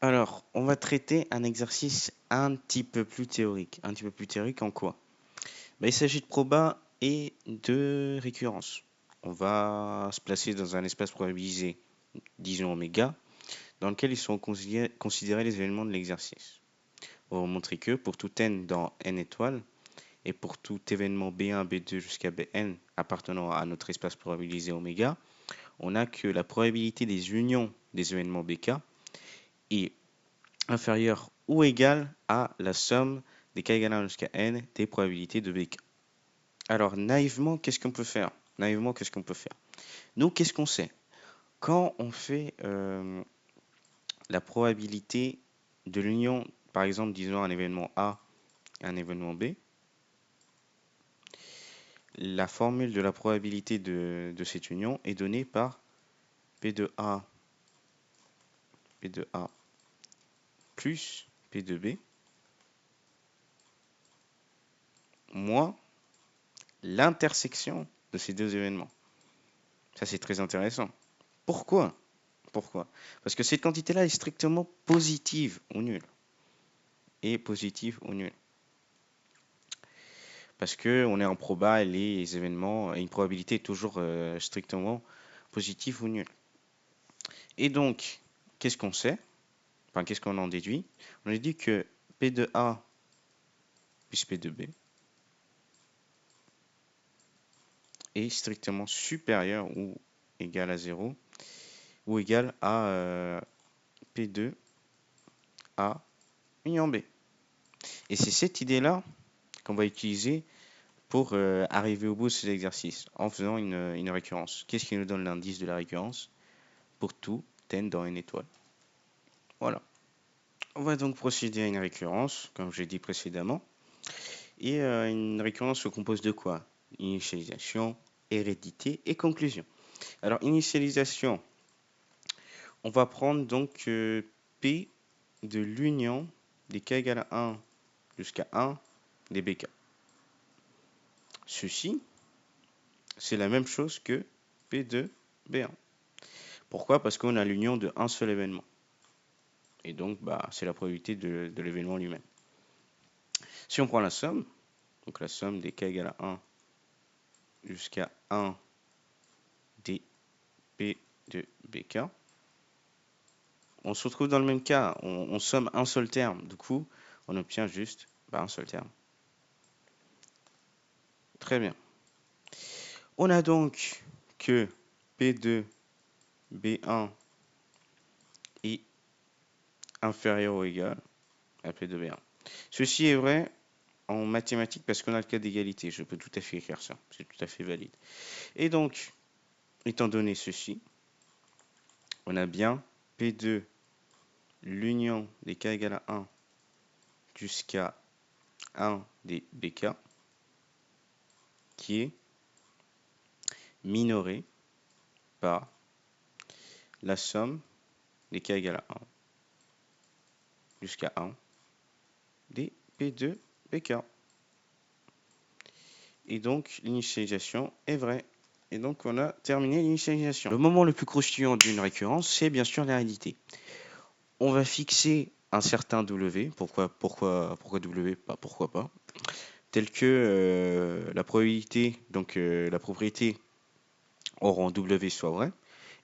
Alors, on va traiter un exercice un petit peu plus théorique. Un petit peu plus théorique en quoi? Il s'agit de proba et de récurrence. On va se placer dans un espace probabilisé, disons oméga, dans lequel ils sont considérés les événements de l'exercice. On va montrer que pour tout n dans n étoiles, et pour tout événement B1, B2 jusqu'à Bn appartenant à notre espace probabilisé oméga, on a que la probabilité des unions des événements Bk est inférieure ou égale à la somme des k égale 1 jusqu'à n des probabilités de Bk. Alors naïvement, qu'est-ce qu'on peut faire? Nous, qu'est-ce qu'on sait? Quand on fait la probabilité de l'union, par exemple, disons un événement A et un événement B, la formule de la probabilité de cette union est donnée par P de A plus P de B moins l'intersection de ces deux événements. Ça, c'est très intéressant. Pourquoi? Parce que cette quantité-là est strictement positive ou nulle. Parce qu'on est en proba et les événements, et une probabilité est toujours strictement positive ou nulle. Et donc, qu'est-ce qu'on sait? Enfin, qu'est-ce qu'on en déduit? On déduit que P de A plus P de B est strictement supérieur ou égal à 0 ou égal à P2 A union B. Et c'est cette idée-là qu'on va utiliser pour arriver au bout de cet exercice en faisant une récurrence. Qu'est-ce qui nous donne l'indice de la récurrence pour tout n dans n étoiles? Voilà. On va donc procéder à une récurrence, comme j'ai dit précédemment. Et une récurrence se compose de quoi? Initialisation, hérédité et conclusion. Alors, initialisation, on va prendre donc P de l'union des k égale à 1 jusqu'à 1 des bk. Ceci, c'est la même chose que P de B1. Pourquoi? Parce qu'on a l'union de un seul événement. Et donc, c'est la probabilité de l'événement lui-même. Si on prend la somme, donc la somme des k égale à 1 jusqu'à 1 des P de BK, on se retrouve dans le même cas. On somme un seul terme. Du coup, on obtient juste un seul terme. Très bien. On a donc que P2 B1 est inférieur ou égal à P2 B1. Ceci est vrai en mathématiques parce qu'on a le cas d'égalité. Je peux tout à fait écrire ça. C'est tout à fait valide. Et donc, étant donné ceci, on a bien P2 l'union des k égale à 1 jusqu'à 1 des bk qui est minoré par la somme des k égale à 1 jusqu'à 1 des P2 BK. Et donc, l'initialisation est vraie. Et donc, on a terminé l'initialisation. Le moment le plus croustillant d'une récurrence, c'est bien sûr l'hérédité. On va fixer un certain W. Pourquoi W? Pourquoi pas. Tel que la probabilité, donc la propriété au rang W soit vraie.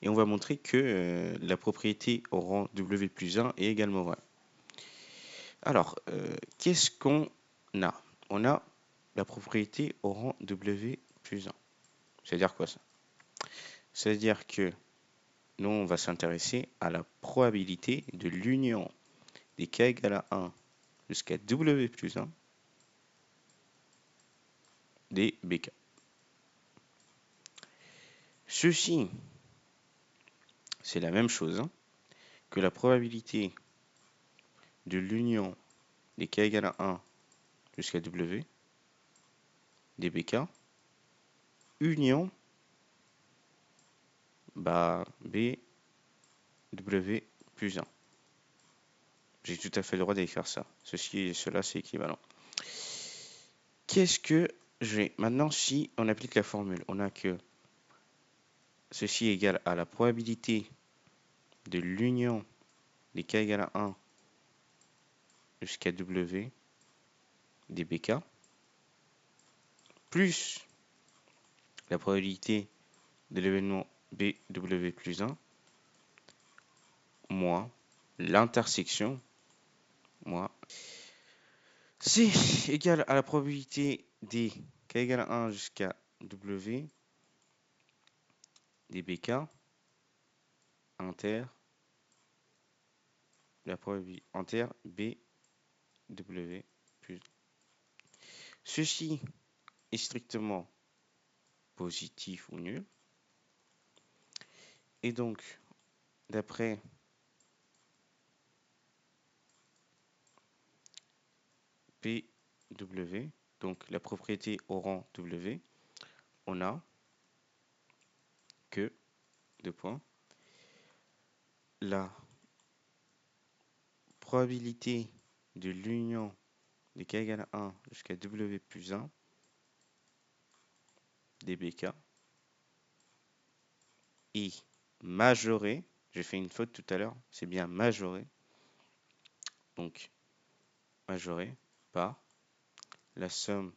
Et on va montrer que la propriété au rang W plus 1 est également vraie. Alors, qu'est-ce qu'on a? On a la propriété au rang W plus 1. C'est-à-dire quoi ça? C'est-à-dire que nous, on va s'intéresser à la probabilité de l'union des k égale à 1 jusqu'à W plus 1 des BK. Ceci, c'est la même chose que la probabilité de l'union des k égale à 1 jusqu'à W des BK, union B W plus 1. J'ai tout à fait le droit d'écrire ça. Cela, c'est équivalent. Qu'est-ce que j'ai? Maintenant, si on applique la formule, on a que ceci est égal à la probabilité de l'union de k égale à 1 jusqu'à w des bk, plus la probabilité de l'événement bw plus 1, moins l'intersection, moins c égale à la probabilité des k égale à 1 jusqu'à w des bk inter la probabilité inter bw plus 1. Ceci est strictement positif ou nul. Et donc, d'après PW, donc la propriété au rang W, on a que, deux points, la probabilité de l'union de k égale à 1 jusqu'à W plus 1 des BK est majorée, j'ai fait une faute tout à l'heure, c'est bien majorée, donc majorée par la somme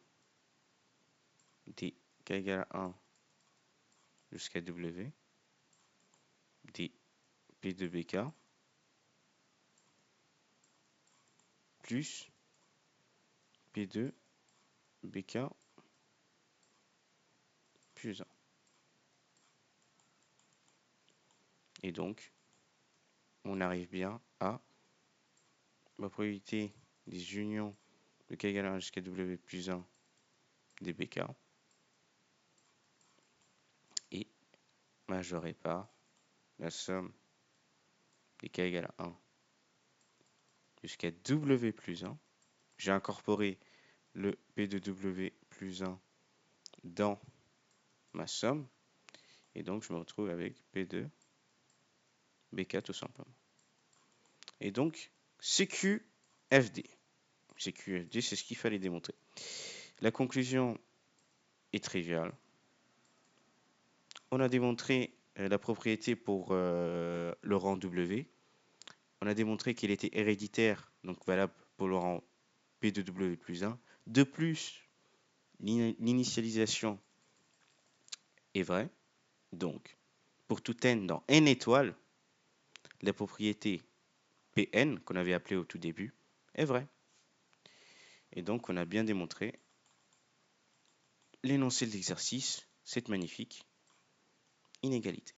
des k égale à 1 jusqu'à W des P de BK plus P2 BK plus 1. Et donc, on arrive bien à la probabilité des unions de k égale à 1 jusqu'à W plus 1 des BK est majorée par la somme des k égale à 1 jusqu'à W plus 1. J'ai incorporé le P de W plus 1 dans ma somme. Et donc, je me retrouve avec P de BK tout simplement. Et donc, CQFD. CQFD, c'est ce qu'il fallait démontrer. La conclusion est triviale. On a démontré la propriété pour le rang W. On a démontré qu'il était héréditaire, donc valable pour le rang P de W plus 1. De plus, l'initialisation est vraie. Donc, pour tout n dans n étoiles, la propriété Pn, qu'on avait appelée au tout début, est vraie. Et donc, on a bien démontré l'énoncé de l'exercice, cette magnifique inégalité.